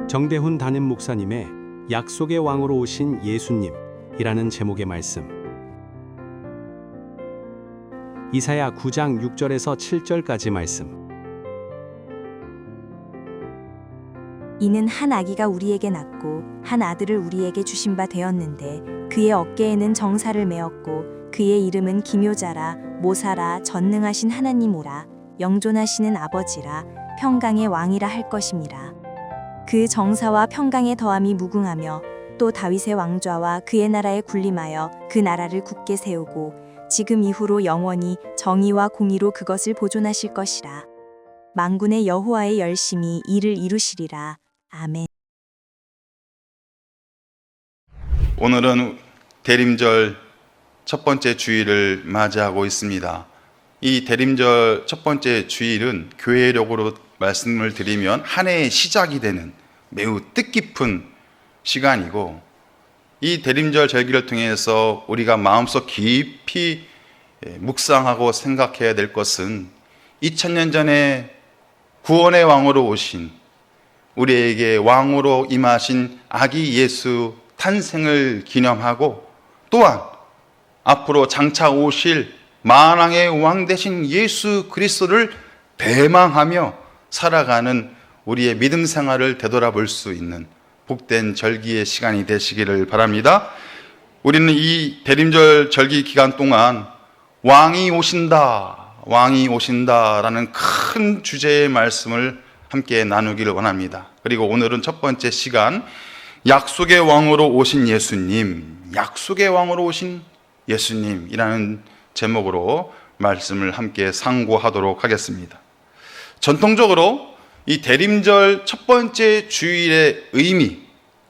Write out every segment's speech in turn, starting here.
정대훈 담임 목사님의 약속의 왕으로 오신 예수님이라는 제목의 말씀. 이사야 9장 6절에서 7절까지 말씀. 이는 한 아기가 우리에게 낳고 한 아들을 우리에게 주신 바 되었는데 그의 어깨에는 정사를 메었고 그의 이름은 기묘자라 모사라 전능하신 하나님오라 영존하시는 아버지라 평강의 왕이라 할 것임이라. 그 정사와 평강의 더함이 무궁하며 또 다윗의 왕좌와 그의 나라에 군림하여 그 나라를 굳게 세우고 지금 이후로 영원히 정의와 공의로 그것을 보존하실 것이라. 만군의 여호와의 열심히 이를 이루시리라. 아멘. 오늘은 대림절 첫 번째 주일을 맞이하고 있습니다. 이 대림절 첫 번째 주일은 교회력으로 말씀을 드리면 한 해의 시작이 되는 매우 뜻깊은 시간이고, 이 대림절 절기를 통해서 우리가 마음속 깊이 묵상하고 생각해야 될 것은 2000년 전에 구원의 왕으로 오신, 우리에게 왕으로 임하신 아기 예수 탄생을 기념하고, 또한 앞으로 장차 오실 만왕의 왕 되신 예수 그리스도를 배망하며 살아가는 우리의 믿음 생활을 되돌아볼 수 있는 복된 절기의 시간이 되시기를 바랍니다. 우리는 이 대림절 절기 기간 동안 왕이 오신다, 왕이 오신다라는 큰 주제의 말씀을 함께 나누기를 원합니다. 그리고 오늘은 첫 번째 시간, 약속의 왕으로 오신 예수님, 약속의 왕으로 오신 예수님이라는 제목으로 말씀을 함께 상고하도록 하겠습니다. 전통적으로 이 대림절 첫 번째 주일의 의미,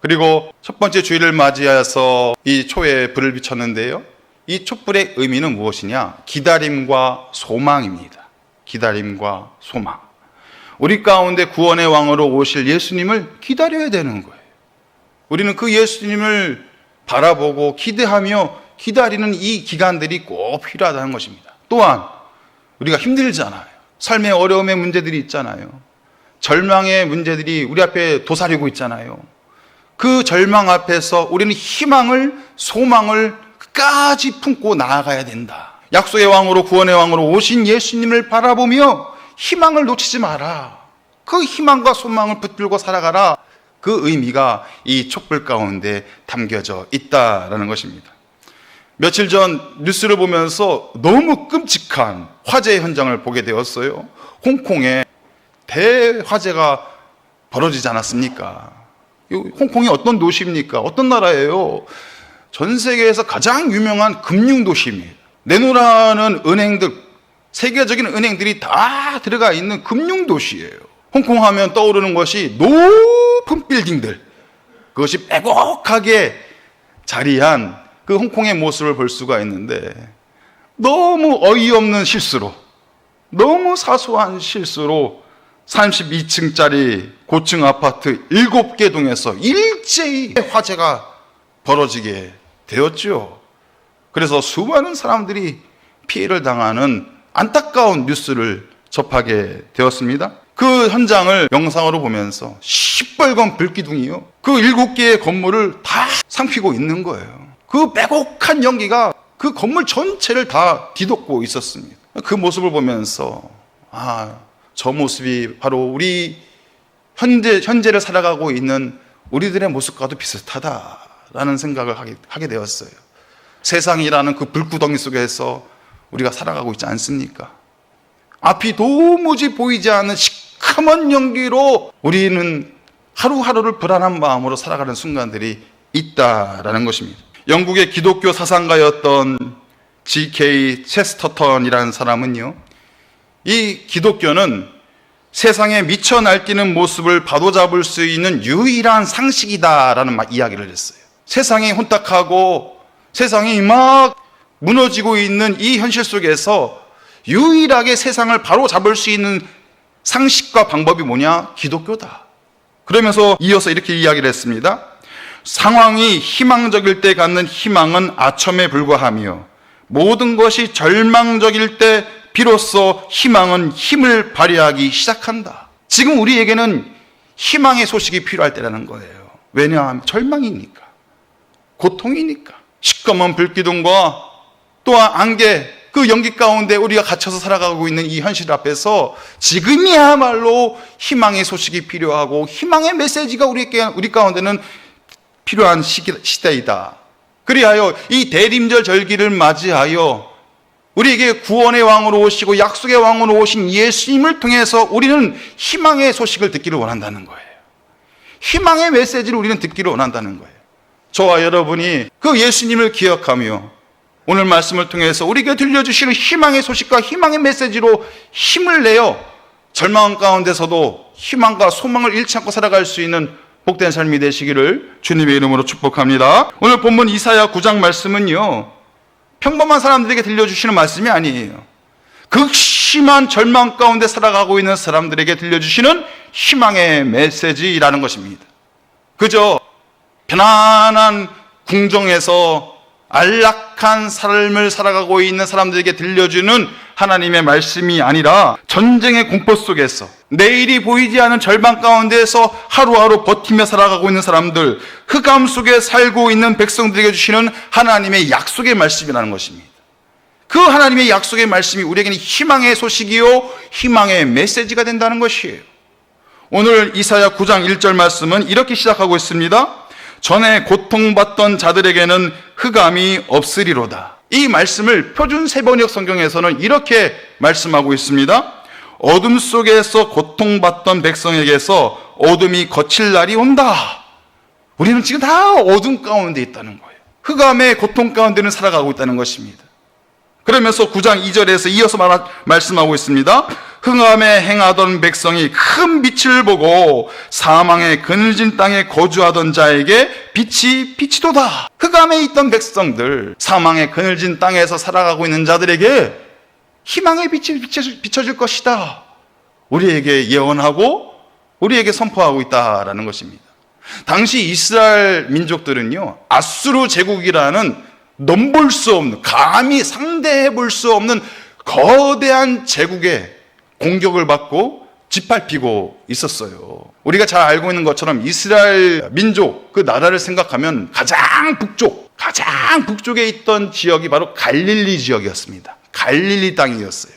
그리고 첫 번째 주일을 맞이해서 이 초에 불을 비쳤는데요, 이 촛불의 의미는 무엇이냐? 기다림과 소망입니다. 기다림과 소망. 우리 가운데 구원의 왕으로 오실 예수님을 기다려야 되는 거예요. 우리는 그 예수님을 바라보고 기대하며 기다리는 이 기간들이 꼭 필요하다는 것입니다. 또한 우리가 힘들잖아요. 삶의 어려움의 문제들이 있잖아요. 절망의 문제들이 우리 앞에 도사리고 있잖아요. 그 절망 앞에서 우리는 희망을, 소망을 끝까지 품고 나아가야 된다. 약속의 왕으로, 구원의 왕으로 오신 예수님을 바라보며 희망을 놓치지 마라. 그 희망과 소망을 붙들고 살아가라. 그 의미가 이 촛불 가운데 담겨져 있다라는 것입니다. 며칠 전 뉴스를 보면서 너무 끔찍한 화재 현장을 보게 되었어요. 홍콩에 대화재가 벌어지지 않았습니까? 홍콩이 어떤 도시입니까? 어떤 나라예요? 전 세계에서 가장 유명한 금융도시입니다. 내노라는 은행들, 세계적인 은행들이 다 들어가 있는 금융도시예요. 홍콩 하면 떠오르는 것이 높은 빌딩들, 그것이 빼곡하게 자리한 그 홍콩의 모습을 볼 수가 있는데, 너무 어이없는 실수로, 너무 사소한 실수로 32층짜리 고층 아파트 7개 동에서 일제히 화재가 벌어지게 되었죠. 그래서 수많은 사람들이 피해를 당하는 안타까운 뉴스를 접하게 되었습니다. 그 현장을 영상으로 보면서 시뻘건 불기둥이요, 그 7개의 건물을 다 삼키고 있는 거예요. 그 빼곡한 연기가 그 건물 전체를 다 뒤덮고 있었습니다. 그 모습을 보면서 저 모습이 바로 우리 현재를 살아가고 있는 우리들의 모습과도 비슷하다라는 생각을 하게 되었어요. 세상이라는 그 불구덩이 속에서 우리가 살아가고 있지 않습니까? 앞이 도무지 보이지 않는 시커먼 연기로 우리는 하루하루를 불안한 마음으로 살아가는 순간들이 있다라는 것입니다. 영국의 기독교 사상가였던 G.K. 체스터턴이라는 사람은요, 이 기독교는 세상에 미쳐 날뛰는 모습을 바로잡을 수 있는 유일한 상식이다라는 이야기를 했어요. 세상이 혼탁하고 세상이 막 무너지고 있는 이 현실 속에서 유일하게 세상을 바로잡을 수 있는 상식과 방법이 뭐냐? 기독교다. 그러면서 이어서 이렇게 이야기를 했습니다. 상황이 희망적일 때 갖는 희망은 아첨에 불과하며 모든 것이 절망적일 때 비로소 희망은 힘을 발휘하기 시작한다. 지금 우리에게는 희망의 소식이 필요할 때라는 거예요. 왜냐하면 절망이니까, 고통이니까, 시꺼먼 불기둥과 또한 안개, 그 연기 가운데 우리가 갇혀서 살아가고 있는 이 현실 앞에서 지금이야말로 희망의 소식이 필요하고 희망의 메시지가 우리 가운데는 필요한 시대이다. 그리하여 이 대림절 절기를 맞이하여 우리에게 구원의 왕으로 오시고 약속의 왕으로 오신 예수님을 통해서 우리는 희망의 소식을 듣기를 원한다는 거예요. 희망의 메시지를 우리는 듣기를 원한다는 거예요. 저와 여러분이 그 예수님을 기억하며 오늘 말씀을 통해서 우리에게 들려주시는 희망의 소식과 희망의 메시지로 힘을 내어 절망 가운데서도 희망과 소망을 잃지 않고 살아갈 수 있는 복된 삶이 되시기를 주님의 이름으로 축복합니다. 오늘 본문 이사야 9장 말씀은요, 평범한 사람들에게 들려주시는 말씀이 아니에요. 극심한 절망 가운데 살아가고 있는 사람들에게 들려주시는 희망의 메시지라는 것입니다. 그저 편안한 궁정에서 안락한 삶을 살아가고 있는 사람들에게 들려주는 하나님의 말씀이 아니라 전쟁의 공포 속에서 내일이 보이지 않은 절망 가운데에서 하루하루 버티며 살아가고 있는 사람들, 흑암 속에 살고 있는 백성들에게 주시는 하나님의 약속의 말씀이라는 것입니다. 그 하나님의 약속의 말씀이 우리에게는 희망의 소식이요 희망의 메시지가 된다는 것이에요. 오늘 이사야 9장 1절 말씀은 이렇게 시작하고 있습니다. 전에 고통받던 자들에게는 흑암이 없으리로다. 이 말씀을 표준 세번역 성경에서는 이렇게 말씀하고 있습니다. 어둠 속에서 고통받던 백성에게서 어둠이 거칠 날이 온다. 우리는 지금 다 어둠 가운데 있다는 거예요. 흑암의 고통 가운데는 살아가고 있다는 것입니다. 그러면서 9장 2절에서 이어서 말씀하고 있습니다. 흑암에 행하던 백성이 큰 빛을 보고 사망의 그늘진 땅에 거주하던 자에게 빛이 비치도다. 흑암에 있던 백성들, 사망의 그늘진 땅에서 살아가고 있는 자들에게 희망의 빛이 비춰질 것이다. 우리에게 예언하고 우리에게 선포하고 있다라는 것입니다. 당시 이스라엘 민족들은요, 아수르 제국이라는 넘볼 수 없는, 감히 상대해 볼 수 없는 거대한 제국에 공격을 받고 짓밟히고 있었어요. 우리가 잘 알고 있는 것처럼 이스라엘 민족, 그 나라를 생각하면 가장 북쪽에 있던 지역이 바로 갈릴리 지역이었습니다. 갈릴리 땅이었어요.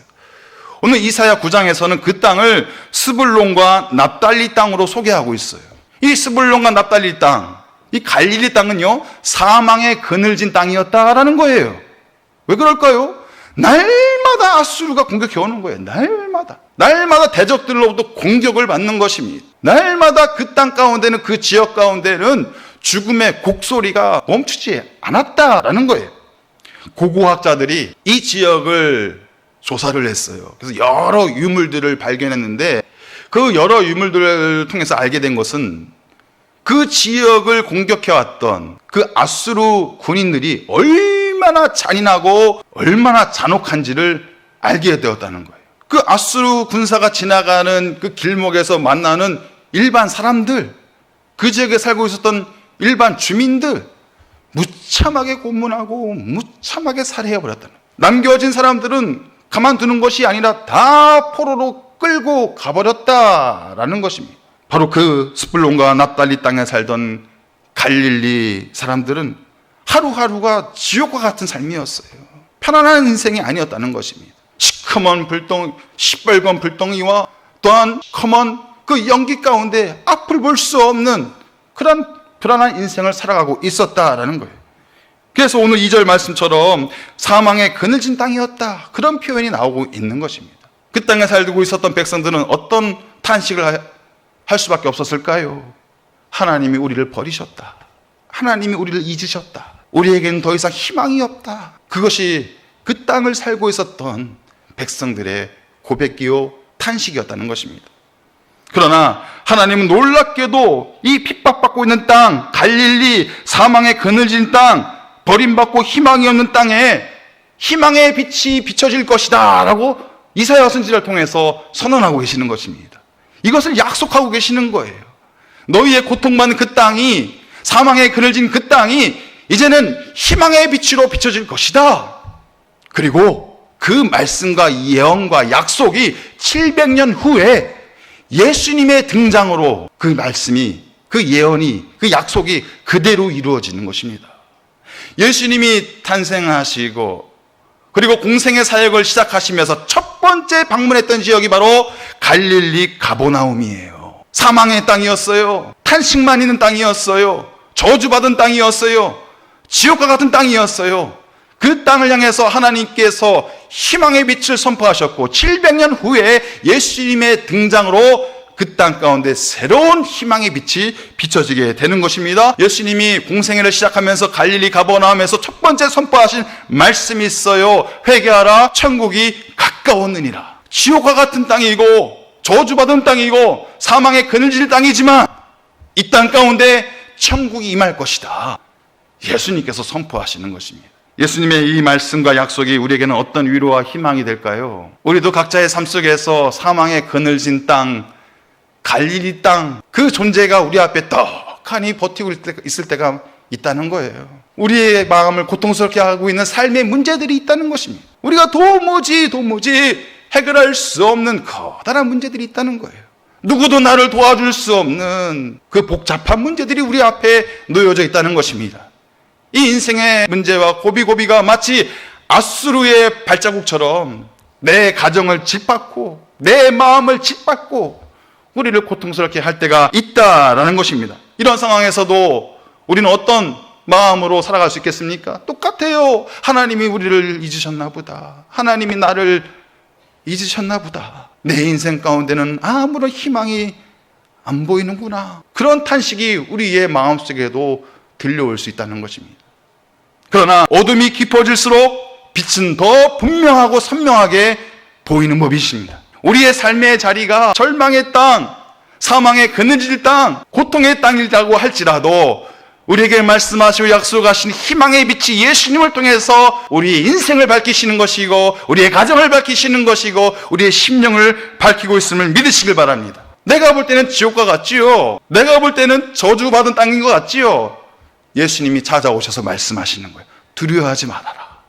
오늘 이사야 9장에서는 그 땅을 스불론과 납달리 땅으로 소개하고 있어요. 이 스불론과 납달리 땅, 이 갈릴리 땅은요, 사망의 그늘진 땅이었다라는 거예요. 왜 그럴까요? 날마다 아수르가 공격해 오는 거예요. 날마다 대적들로부터 공격을 받는 것입니다. 날마다 그 땅 가운데는, 그 지역 가운데는 죽음의 곡소리가 멈추지 않았다라는 거예요. 고고학자들이 이 지역을 조사를 했어요. 그래서 여러 유물들을 발견했는데 그 여러 유물들을 통해서 알게 된 것은 그 지역을 공격해왔던 그 아수르 군인들이 얼마나 잔인하고 얼마나 잔혹한지를 알게 되었다는 거예요. 그 아수르 군사가 지나가는 그 길목에서 만나는 일반 사람들, 그 지역에 살고 있었던 일반 주민들, 무참하게 고문하고 무참하게 살해해버렸다는 거예요. 남겨진 사람들은 가만두는 것이 아니라 다 포로로 끌고 가버렸다라는 것입니다. 바로 그 스불론과 납달리 땅에 살던 갈릴리 사람들은 하루하루가 지옥과 같은 삶이었어요. 편안한 인생이 아니었다는 것입니다. 시뻘건 불덩이와 또한 시커먼 그 연기 가운데 앞을 볼 수 없는 그런 불안한 인생을 살아가고 있었다라는 거예요. 그래서 오늘 2절 말씀처럼 사망의 그늘진 땅이었다, 그런 표현이 나오고 있는 것입니다. 그 땅에 살고 있었던 백성들은 어떤 탄식을 할 수밖에 없었을까요? 하나님이 우리를 버리셨다. 하나님이 우리를 잊으셨다. 우리에게는 더 이상 희망이 없다. 그것이 그 땅을 살고 있었던 백성들의 고백이요 탄식이었다는 것입니다. 그러나 하나님은 놀랍게도 이 핍박받고 있는 땅, 갈릴리, 사망의 그늘진 땅, 버림받고 희망이 없는 땅에 희망의 빛이 비춰질 것이다 라고 이사야 선지자를 통해서 선언하고 계시는 것입니다. 이것을 약속하고 계시는 거예요. 너희의 고통받는 그 땅이, 사망의 그늘진 그 땅이 이제는 희망의 빛으로 비춰질 것이다. 그리고 그 말씀과 예언과 약속이 700년 후에 예수님의 등장으로 그 말씀이, 그 예언이, 그 약속이 그대로 이루어지는 것입니다. 예수님이 탄생하시고 그리고 공생의 사역을 시작하시면서 첫 번째 방문했던 지역이 바로 갈릴리 가버나움이에요. 사망의 땅이었어요. 탄식만 있는 땅이었어요. 저주받은 땅이었어요. 지옥과 같은 땅이었어요. 그 땅을 향해서 하나님께서 희망의 빛을 선포하셨고 700년 후에 예수님의 등장으로 그 땅 가운데 새로운 희망의 빛이 비춰지게 되는 것입니다. 예수님이 공생애를 시작하면서 갈릴리 가버나움에서 첫 번째 선포하신 말씀이 있어요. 회개하라, 천국이 가까웠느니라. 지옥과 같은 땅이고 저주받은 땅이고 사망의 그늘질 땅이지만 이 땅 가운데 천국이 임할 것이다. 예수님께서 선포하시는 것입니다. 예수님의 이 말씀과 약속이 우리에게는 어떤 위로와 희망이 될까요? 우리도 각자의 삶 속에서 사망의 그늘진 땅, 갈릴리 땅, 그 존재가 우리 앞에 떡하니 버티고 있을 때가 있다는 거예요. 우리의 마음을 고통스럽게 하고 있는 삶의 문제들이 있다는 것입니다. 우리가 도무지 해결할 수 없는 커다란 문제들이 있다는 거예요. 누구도 나를 도와줄 수 없는 그 복잡한 문제들이 우리 앞에 놓여져 있다는 것입니다. 이 인생의 문제와 고비고비가 마치 아수르의 발자국처럼 내 가정을 짓밟고 내 마음을 짓밟고 우리를 고통스럽게 할 때가 있다라는 것입니다. 이런 상황에서도 우리는 어떤 마음으로 살아갈 수 있겠습니까? 똑같아요. 하나님이 우리를 잊으셨나 보다. 하나님이 나를 잊으셨나 보다. 내 인생 가운데는 아무런 희망이 안 보이는구나. 그런 탄식이 우리의 마음속에도 들려올 수 있다는 것입니다. 그러나 어둠이 깊어질수록 빛은 더 분명하고 선명하게 보이는 법이십니다. 우리의 삶의 자리가 절망의 땅, 사망의 그늘질 땅, 고통의 땅이라고 할지라도 우리에게 말씀하시고 약속하신 희망의 빛이 예수님을 통해서 우리의 인생을 밝히시는 것이고 우리의 가정을 밝히시는 것이고 우리의 심령을 밝히고 있음을 믿으시길 바랍니다. 내가 볼 때는 지옥과 같지요. 내가 볼 때는 저주받은 땅인 것 같지요. 예수님이 찾아오셔서 말씀하시는 거예요. 두려워하지 말아라.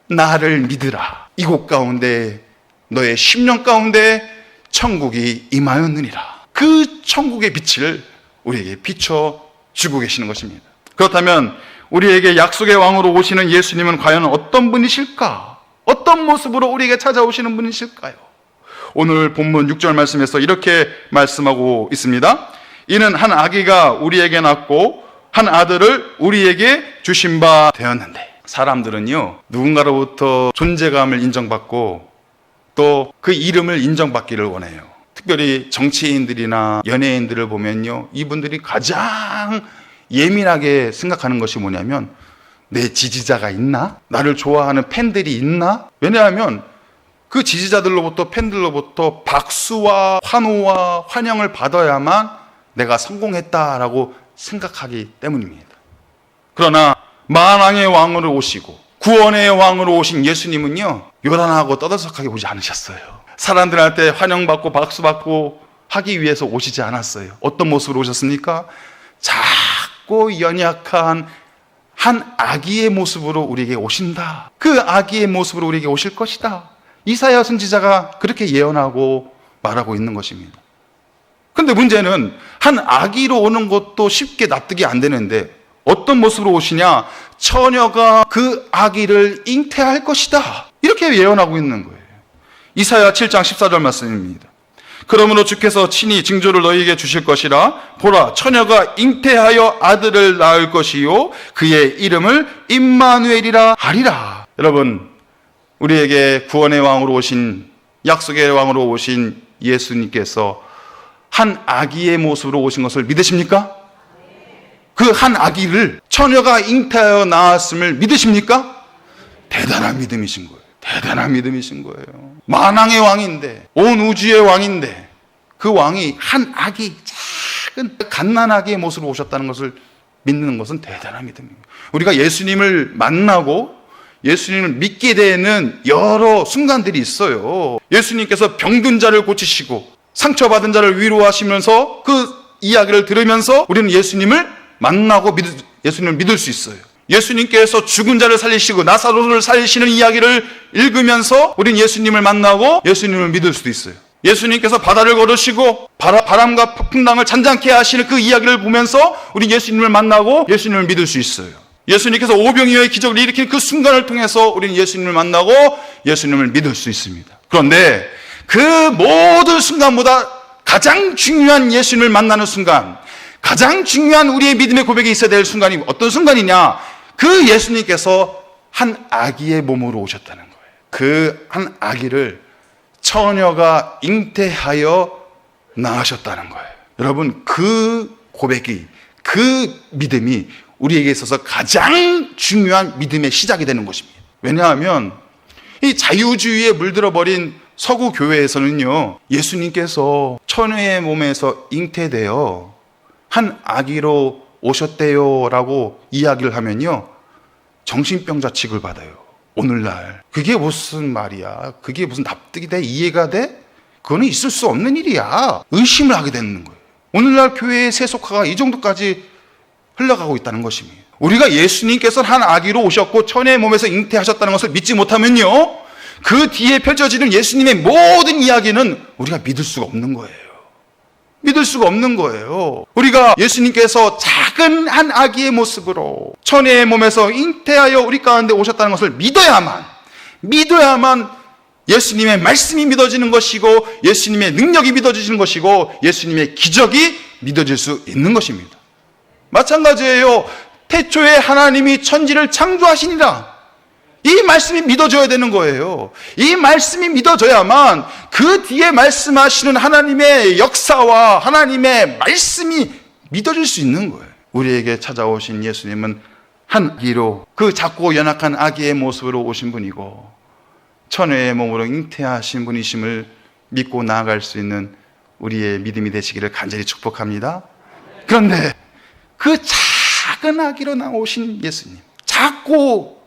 나를 믿으라. 이곳 가운데 너의 심령 가운데 천국이 임하였느니라. 그 천국의 빛을 우리에게 비춰주고 계시는 것입니다. 그렇다면 우리에게 약속의 왕으로 오시는 예수님은 과연 어떤 분이실까? 어떤 모습으로 우리에게 찾아오시는 분이실까요? 오늘 본문 6절 말씀에서 이렇게 말씀하고 있습니다. 이는 한 아기가 우리에게 낳고 한 아들을 우리에게 주신 바 되었는데, 사람들은요 누군가로부터 존재감을 인정받고 또 그 이름을 인정받기를 원해요. 특별히 정치인들이나 연예인들을 보면요, 이분들이 가장 예민하게 생각하는 것이 뭐냐면 내 지지자가 있나? 나를 좋아하는 팬들이 있나? 왜냐하면 그 지지자들로부터 팬들로부터 박수와 환호와 환영을 받아야만 내가 성공했다라고 생각하기 때문입니다. 그러나 만왕의 왕으로 오시고 구원의 왕으로 오신 예수님은요 요란하고 떠들썩하게 오지 않으셨어요. 사람들한테 환영받고 박수받고 하기 위해서 오시지 않았어요. 어떤 모습으로 오셨습니까? 작고 연약한 한 아기의 모습으로 우리에게 오신다. 그 아기의 모습으로 우리에게 오실 것이다. 이사야 선지자가 그렇게 예언하고 말하고 있는 것입니다. 그런데 문제는 한 아기로 오는 것도 쉽게 납득이 안 되는데 어떤 모습으로 오시냐? 처녀가 그 아기를 잉태할 것이다. 이렇게 예언하고 있는 거예요. 이사야 7장 14절 말씀입니다. 그러므로 주께서 친히 징조를 너희에게 주실 것이라. 보라, 처녀가 잉태하여 아들을 낳을 것이요 그의 이름을 임마누엘이라 하리라. 여러분, 우리에게 구원의 왕으로 오신, 약속의 왕으로 오신 예수님께서 한 아기의 모습으로 오신 것을 믿으십니까? 그 한 아기를 처녀가 잉태하여 낳았음을 믿으십니까? 대단한 믿음이신 거예요. 대단한 믿음이신 거예요. 만왕의 왕인데, 온 우주의 왕인데 그 왕이 한 아기, 작은 갓난아기의 모습으로 오셨다는 것을 믿는 것은 대단한 믿음입니다. 우리가 예수님을 만나고 예수님을 믿게 되는 여러 순간들이 있어요. 예수님께서 병든 자를 고치시고 상처받은 자를 위로하시면서 그 이야기를 들으면서 우리는 예수님을 만나고 예수님을 믿을 수 있어요. 예수님께서 죽은 자를 살리시고 나사로를 살리시는 이야기를 읽으면서 우리는 예수님을 만나고 예수님을 믿을 수도 있어요. 예수님께서 바다를 걸으시고 바람과 풍랑을 잔잔케 하시는 그 이야기를 보면서 우리 예수님을 만나고 예수님을 믿을 수 있어요. 예수님께서 오병이어의 기적을 일으킨 그 순간을 통해서 우리는 예수님을 만나고 예수님을 믿을 수 있습니다. 그런데 그 모든 순간보다 가장 중요한 예수님을 만나는 순간, 가장 중요한 우리의 믿음의 고백이 있어야 될 순간이 어떤 순간이냐? 그 예수님께서 한 아기의 몸으로 오셨다는 거예요. 그 한 아기를 처녀가 잉태하여 낳으셨다는 거예요. 여러분, 그 고백이, 그 믿음이 우리에게 있어서 가장 중요한 믿음의 시작이 되는 것입니다. 왜냐하면 이 자유주의에 물들어버린 서구 교회에서는요, 예수님께서 처녀의 몸에서 잉태되어 한 아기로 오셨대요라고 이야기를 하면요, 정신병자 취급을 받아요. 오늘날 그게 무슨 말이야? 그게 무슨 납득이 돼? 이해가 돼? 그거는 있을 수 없는 일이야. 의심을 하게 되는 거예요. 오늘날 교회의 세속화가 이 정도까지 흘러가고 있다는 것입니다. 우리가 예수님께서 한 아기로 오셨고 처녀의 몸에서 잉태하셨다는 것을 믿지 못하면요, 그 뒤에 펼쳐지는 예수님의 모든 이야기는 우리가 믿을 수가 없는 거예요. 믿을 수가 없는 거예요. 우리가 예수님께서 작은 한 아기의 모습으로 처녀의 몸에서 잉태하여 우리 가운데 오셨다는 것을 믿어야만 예수님의 말씀이 믿어지는 것이고, 예수님의 능력이 믿어지는 것이고, 예수님의 기적이 믿어질 수 있는 것입니다. 마찬가지예요. 태초에 하나님이 천지를 창조하시니라. 이 말씀이 믿어져야 되는 거예요. 이 말씀이 믿어져야만 그 뒤에 말씀하시는 하나님의 역사와 하나님의 말씀이 믿어질 수 있는 거예요. 우리에게 찾아오신 예수님은 한 아기로, 그 작고 연약한 아기의 모습으로 오신 분이고 처녀의 몸으로 잉태하신 분이심을 믿고 나아갈 수 있는 우리의 믿음이 되시기를 간절히 축복합니다. 그런데 그 작은 아기로 나오신 예수님, 작고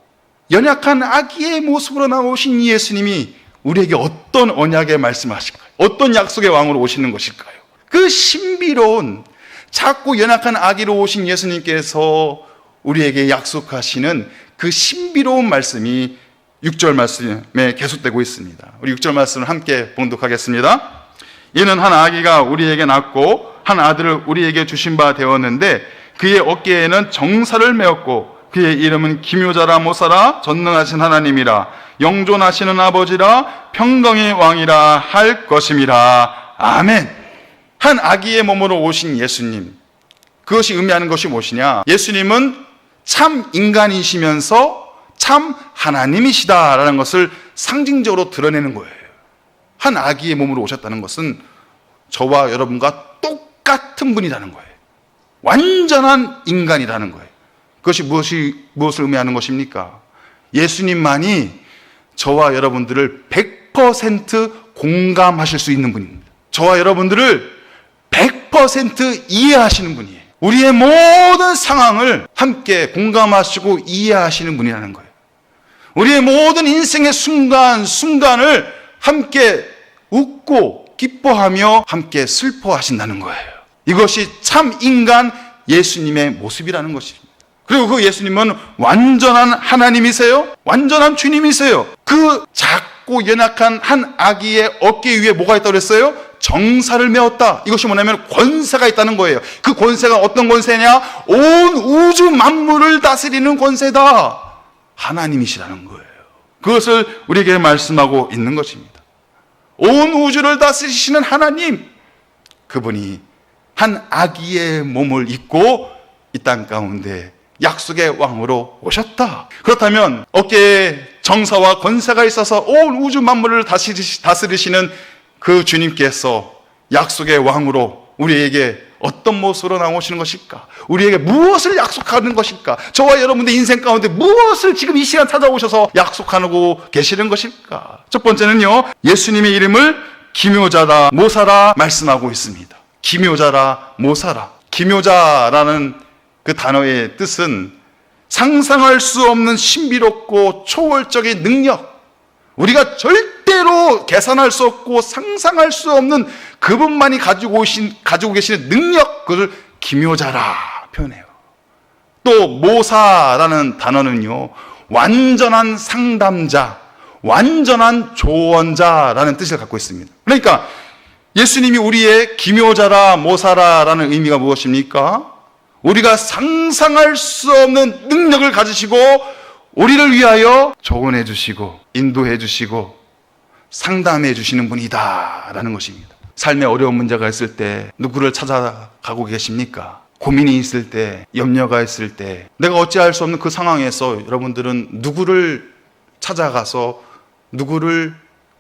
연약한 아기의 모습으로 나오신 이 예수님이 우리에게 어떤 언약의 말씀하실까요? 어떤 약속의 왕으로 오시는 것일까요? 그 신비로운 작고 연약한 아기로 오신 예수님께서 우리에게 약속하시는 그 신비로운 말씀이 6절 말씀에 계속되고 있습니다. 우리 6절 말씀을 함께 봉독하겠습니다. 이는 한 아기가 우리에게 낳고 한 아들을 우리에게 주신 바 되었는데 그의 어깨에는 정사를 메었고 그의 이름은 기묘자라 모사라 전능하신 하나님이라 영존하시는 아버지라 평강의 왕이라 할 것임이라. 아멘. 한 아기의 몸으로 오신 예수님, 그것이 의미하는 것이 무엇이냐? 예수님은 참 인간이시면서 참 하나님이시다라는 것을 상징적으로 드러내는 거예요. 한 아기의 몸으로 오셨다는 것은 저와 여러분과 똑같은 분이라는 거예요. 완전한 인간이라는 거예요. 그것이 무엇을 의미하는 것입니까? 예수님만이 저와 여러분들을 100% 공감하실 수 있는 분입니다. 저와 여러분들을 100% 이해하시는 분이에요. 우리의 모든 상황을 함께 공감하시고 이해하시는 분이라는 거예요. 우리의 모든 인생의 순간을 함께 웃고 기뻐하며 함께 슬퍼하신다는 거예요. 이것이 참 인간 예수님의 모습이라는 것입니다. 그리고 그 예수님은 완전한 하나님이세요. 완전한 주님이세요. 그 작고 연약한 한 아기의 어깨 위에 뭐가 있다고 그랬어요? 정사를 메었다. 이것이 뭐냐면 권세가 있다는 거예요. 그 권세가 어떤 권세냐? 온 우주 만물을 다스리는 권세다. 하나님이시라는 거예요. 그것을 우리에게 말씀하고 있는 것입니다. 온 우주를 다스리시는 하나님, 그분이 한 아기의 몸을 입고 이 땅 가운데 약속의 왕으로 오셨다. 그렇다면 어깨에 정사와 권세가 있어서 온 우주 만물을 다스리시는 그 주님께서 약속의 왕으로 우리에게 어떤 모습으로 나오시는 것일까? 우리에게 무엇을 약속하는 것일까? 저와 여러분의 인생 가운데 무엇을 지금 이 시간 찾아오셔서 약속하고 계시는 것일까? 첫 번째는요, 예수님의 이름을 기묘자라 모사라 말씀하고 있습니다. 기묘자라 모사라. 기묘자라는 그 단어의 뜻은 상상할 수 없는 신비롭고 초월적인 능력, 우리가 절대로 계산할 수 없고 상상할 수 없는 그분만이 가지고 계시는 능력, 그것을 기묘자라 표현해요. 또 모사라는 단어는요, 완전한 상담자, 완전한 조언자라는 뜻을 갖고 있습니다. 그러니까 예수님이 우리의 기묘자라 모사라라는 의미가 무엇입니까? 우리가 상상할 수 없는 능력을 가지시고 우리를 위하여 조언해 주시고 인도해 주시고 상담해 주시는 분이다라는 것입니다. 삶에 어려운 문제가 있을 때 누구를 찾아가고 계십니까? 고민이 있을 때, 염려가 있을 때, 내가 어찌할 수 없는 그 상황에서 여러분들은 누구를 찾아가서 누구를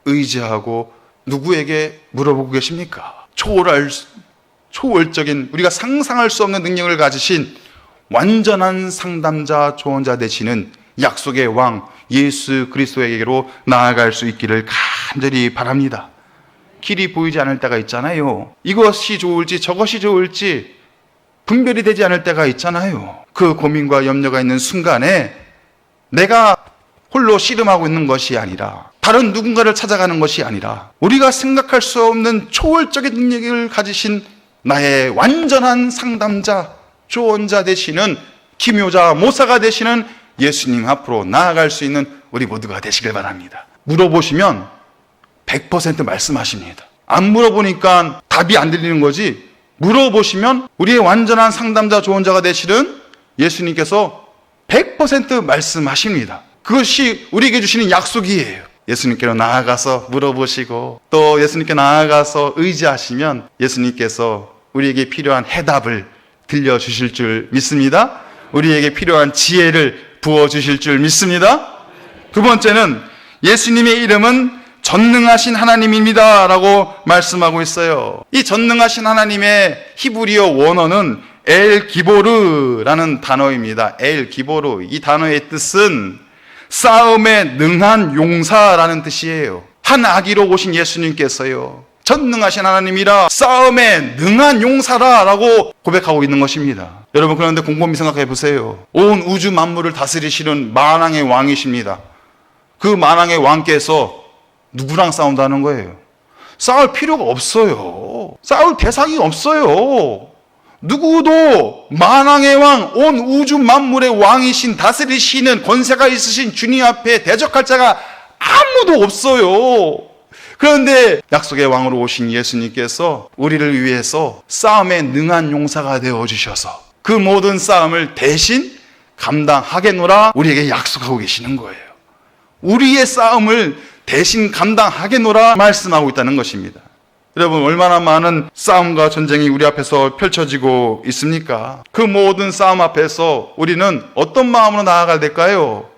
의지하고 누구에게 물어보고 계십니까? 초월적인 우리가 상상할 수 없는 능력을 가지신 완전한 상담자, 조언자 되시는 약속의 왕 예수 그리스도에게로 나아갈 수 있기를 간절히 바랍니다. 길이 보이지 않을 때가 있잖아요. 이것이 좋을지 저것이 좋을지 분별이 되지 않을 때가 있잖아요. 그 고민과 염려가 있는 순간에 내가 홀로 씨름하고 있는 것이 아니라 다른 누군가를 찾아가는 것이 아니라 우리가 생각할 수 없는 초월적인 능력을 가지신 나의 완전한 상담자, 조언자 되시는 기묘자, 모사가 되시는 예수님 앞으로 나아갈 수 있는 우리 모두가 되시길 바랍니다. 물어보시면 100% 말씀하십니다. 안 물어보니까 답이 안 들리는 거지, 물어보시면 우리의 완전한 상담자, 조언자가 되시는 예수님께서 100% 말씀하십니다. 그것이 우리에게 주시는 약속이에요. 예수님께로 나아가서 물어보시고 또 예수님께 나아가서 의지하시면 예수님께서 우리에게 필요한 해답을 들려주실 줄 믿습니다. 우리에게 필요한 지혜를 부어주실 줄 믿습니다. 두 번째는 예수님의 이름은 전능하신 하나님입니다 라고 말씀하고 있어요. 이 전능하신 하나님의 히브리어 원어는 엘 기보르라는 단어입니다. 엘 기보르, 이 단어의 뜻은 싸움에 능한 용사라는 뜻이에요. 한 아기로 오신 예수님께서요, 전능하신 하나님이라 싸움에 능한 용사라 라고 고백하고 있는 것입니다. 여러분, 그런데 곰곰이 생각해 보세요. 온 우주 만물을 다스리시는 만왕의 왕이십니다. 그 만왕의 왕께서 누구랑 싸운다는 거예요? 싸울 필요가 없어요. 싸울 대상이 없어요. 누구도 만왕의 왕, 온 우주 만물의 왕이신, 다스리시는 권세가 있으신 주님 앞에 대적할 자가 아무도 없어요. 그런데 약속의 왕으로 오신 예수님께서 우리를 위해서 싸움에 능한 용사가 되어주셔서 그 모든 싸움을 대신 감당하겠노라 우리에게 약속하고 계시는 거예요. 우리의 싸움을 대신 감당하겠노라 말씀하고 있다는 것입니다. 여러분, 얼마나 많은 싸움과 전쟁이 우리 앞에서 펼쳐지고 있습니까? 그 모든 싸움 앞에서 우리는 어떤 마음으로 나아가야 될까요?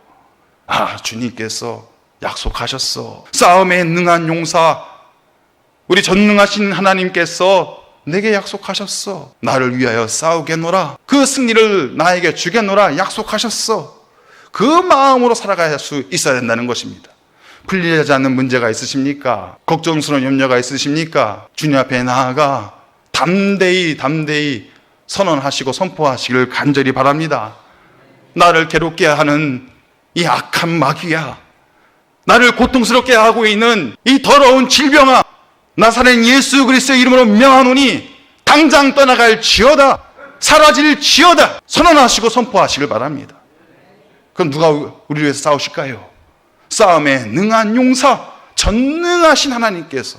주님께서 약속하셨어. 싸움에 능한 용사, 우리 전능하신 하나님께서 내게 약속하셨어. 나를 위하여 싸우겠노라. 그 승리를 나에게 주겠노라 약속하셨어. 그 마음으로 살아갈 수 있어야 된다는 것입니다. 풀리지 않는 문제가 있으십니까? 걱정스러운 염려가 있으십니까? 주님 앞에 나아가 담대히 선언하시고 선포하시기를 간절히 바랍니다. 나를 괴롭게 하는 이 악한 마귀야, 나를 고통스럽게 하고 있는 이 더러운 질병아, 나사렛 예수 그리스도의 이름으로 명하노니 당장 떠나갈지어다, 사라질지어다 선언하시고 선포하시길 바랍니다. 그럼 누가 우리를 위해서 싸우실까요? 싸움에 능한 용사, 전능하신 하나님께서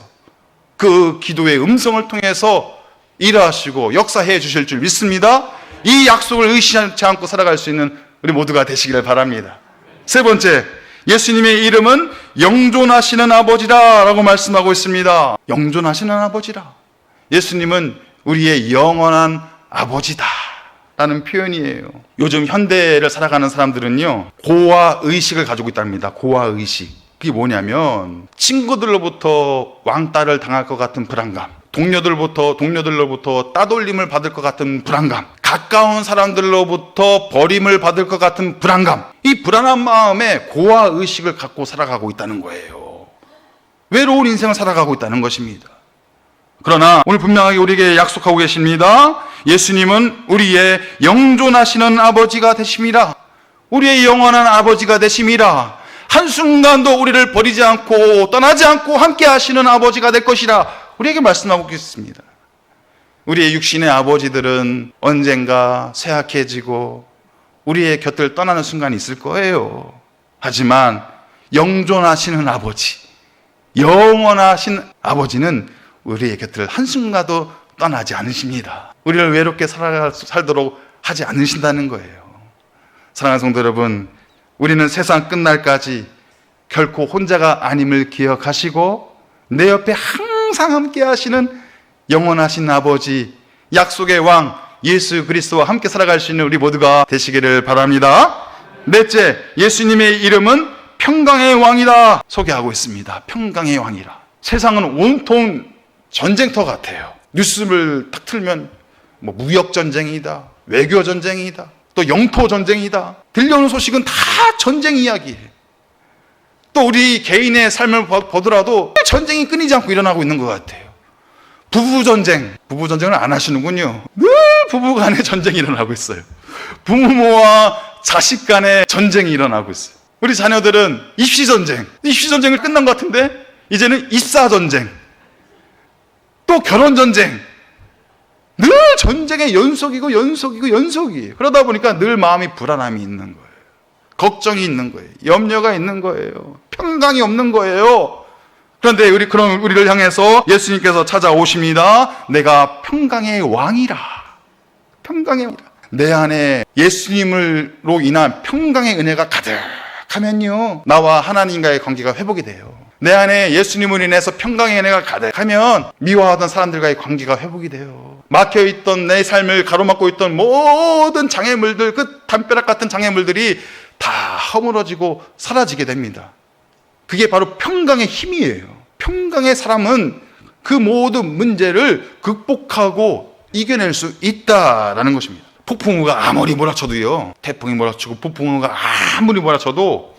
그 기도의 음성을 통해서 일하시고 역사해 주실 줄 믿습니다. 이 약속을 의심치 않고 살아갈 수 있는 우리 모두가 되시기를 바랍니다. 세 번째, 예수님의 이름은 영존하시는 아버지라 라고 말씀하고 있습니다. 영존하시는 아버지라. 예수님은 우리의 영원한 아버지다 라는 표현이에요. 요즘 현대를 살아가는 사람들은요, 고아의식을 가지고 있답니다. 고아의식. 그게 뭐냐면 친구들로부터 왕따를 당할 것 같은 불안감, 동료들로부터 따돌림을 받을 것 같은 불안감, 가까운 사람들로부터 버림을 받을 것 같은 불안감, 이 불안한 마음에 고아의식을 갖고 살아가고 있다는 거예요. 외로운 인생을 살아가고 있다는 것입니다. 그러나 오늘 분명하게 우리에게 약속하고 계십니다. 예수님은 우리의 영존하시는 아버지가 되심이라. 우리의 영원한 아버지가 되심이라. 한순간도 우리를 버리지 않고 떠나지 않고 함께 하시는 아버지가 될 것이라 우리에게 말씀하고 계십니다. 우리의 육신의 아버지들은 언젠가 쇠약해지고 우리의 곁을 떠나는 순간이 있을 거예요. 하지만 영존하시는 아버지, 영원하신 아버지는 우리의 곁을 한순간도 떠나지 않으십니다. 우리를 외롭게 살도록 하지 않으신다는 거예요. 사랑하는 성도 여러분, 우리는 세상 끝날까지 결코 혼자가 아님을 기억하시고 내 옆에 항상 함께 하시는 영원하신 아버지, 약속의 왕 예수 그리스도와 함께 살아갈 수 있는 우리 모두가 되시기를 바랍니다. 넷째, 예수님의 이름은 평강의 왕이다 소개하고 있습니다. 평강의 왕이라. 세상은 온통 전쟁터 같아요. 뉴스를 딱 틀면 무역 전쟁이다, 외교 전쟁이다, 또 영토 전쟁이다. 들려오는 소식은 다 전쟁 이야기예요. 또 우리 개인의 삶을 보더라도 전쟁이 끊이지 않고 일어나고 있는 것 같아요. 부부 전쟁을 안 하시는군요. 늘 부부 간에 전쟁이 일어나고 있어요. 부모와 자식 간에 전쟁이 일어나고 있어요. 우리 자녀들은 입시 전쟁을 끝난 것 같은데 이제는 입사 전쟁, 또 결혼 전쟁, 늘 전쟁의 연속이고 그러다 보니까 늘 마음이 불안함이 있는 거예요. 걱정이 있는 거예요. 염려가 있는 거예요. 평강이 없는 거예요. 그런데 우리를 향해서 예수님께서 찾아오십니다. 내가 평강의 왕이라. 내 안에 예수님으로 인한 평강의 은혜가 가득하면요, 나와 하나님과의 관계가 회복이 돼요. 내 안에 예수님으로 인해서 평강의 은혜가 가득하면 미워하던 사람들과의 관계가 회복이 돼요. 막혀있던 내 삶을 가로막고 있던 모든 장애물들, 그 담벼락 같은 장애물들이 다 허물어지고 사라지게 됩니다. 그게 바로 평강의 힘이에요. 평강의 사람은 그 모든 문제를 극복하고 이겨낼 수 있다라는 것입니다. 폭풍우가 아무리 몰아쳐도요, 태풍이 몰아치고 폭풍우가 아무리 몰아쳐도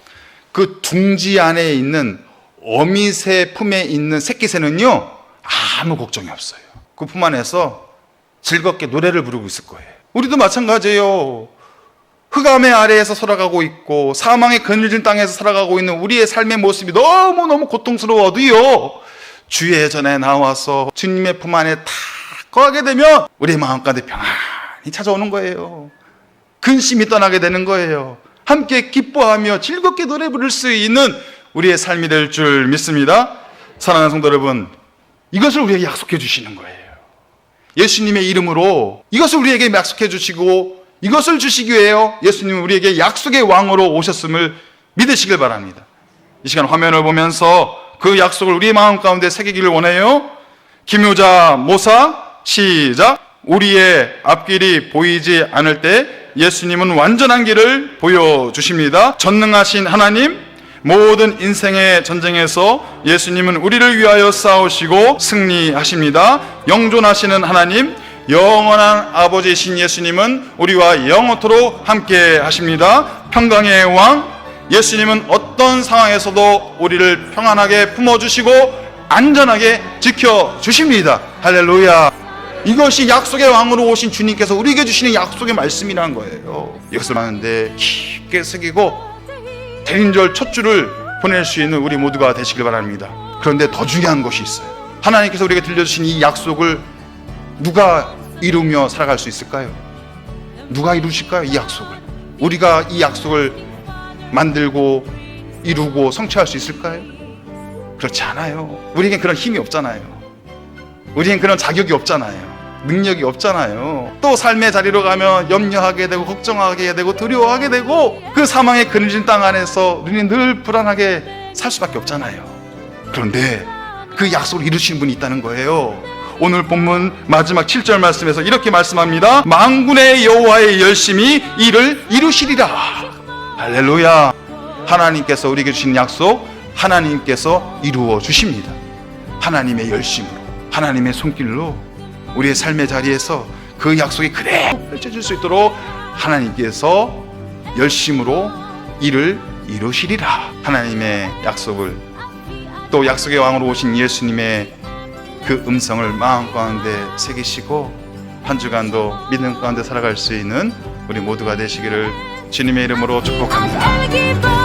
그 둥지 안에 있는 어미새 품에 있는 새끼새는요, 아무 걱정이 없어요. 그 품 안에서 즐겁게 노래를 부르고 있을 거예요. 우리도 마찬가지예요. 흑암의 아래에서 살아가고 있고 사망의 그늘진 땅에서 살아가고 있는 우리의 삶의 모습이 너무너무 고통스러워도요, 주의 전에 나와서 주님의 품 안에 탁 거하게 되면 우리의 마음 가운데 평안이 찾아오는 거예요. 근심이 떠나게 되는 거예요. 함께 기뻐하며 즐겁게 노래 부를 수 있는 우리의 삶이 될 줄 믿습니다. 사랑하는 성도 여러분, 이것을 우리에게 약속해 주시는 거예요. 예수님의 이름으로 이것을 우리에게 약속해 주시고, 이것을 주시기 위해요, 예수님은 우리에게 약속의 왕으로 오셨음을 믿으시길 바랍니다. 이 시간 화면을 보면서 그 약속을 우리의 마음 가운데 새기기를 원해요. 김효자 모사 시작. 우리의 앞길이 보이지 않을 때 예수님은 완전한 길을 보여주십니다. 전능하신 하나님, 모든 인생의 전쟁에서 예수님은 우리를 위하여 싸우시고 승리하십니다. 영존하시는 하나님, 영원한 아버지이신 예수님은 우리와 영원토록 함께 하십니다. 평강의 왕 예수님은 어떤 상황에서도 우리를 평안하게 품어주시고 안전하게 지켜주십니다. 할렐루야. 이것이 약속의 왕으로 오신 주님께서 우리에게 주시는 약속의 말씀이라는 거예요. 이것을 하는데 깊게 새기고 대림절 첫 주를 보낼 수 있는 우리 모두가 되시길 바랍니다. 그런데 더 중요한 것이 있어요. 하나님께서 우리에게 들려주신 이 약속을 누가 이루며 살아갈 수 있을까요? 누가 이루실까요? 이 약속을. 우리가 이 약속을 만들고 이루고 성취할 수 있을까요? 그렇지 않아요. 우리에겐 그런 힘이 없잖아요. 우리에겐 그런 자격이 없잖아요. 능력이 없잖아요. 또 삶의 자리로 가면 염려하게 되고 걱정하게 되고 두려워하게 되고 그 사망의 그늘진 땅 안에서 우리는 늘 불안하게 살 수밖에 없잖아요. 그런데 그 약속을 이루시는 분이 있다는 거예요. 오늘 본문 마지막 7절 말씀에서 이렇게 말씀합니다. 만군의 여호와의 열심히 이를 이루시리라. 할렐루야. 하나님께서 우리에게 주신 약속, 하나님께서 이루어 주십니다. 하나님의 열심으로, 하나님의 손길로 우리의 삶의 자리에서 그 약속이 그대로 펼쳐질 수 있도록 하나님께서 열심으로 이를 이루시리라. 하나님의 약속을, 또 약속의 왕으로 오신 예수님의 그 음성을 마음 가운데 새기시고 한 주간도 믿음 가운데 살아갈 수 있는 우리 모두가 되시기를 주님의 이름으로 축복합니다.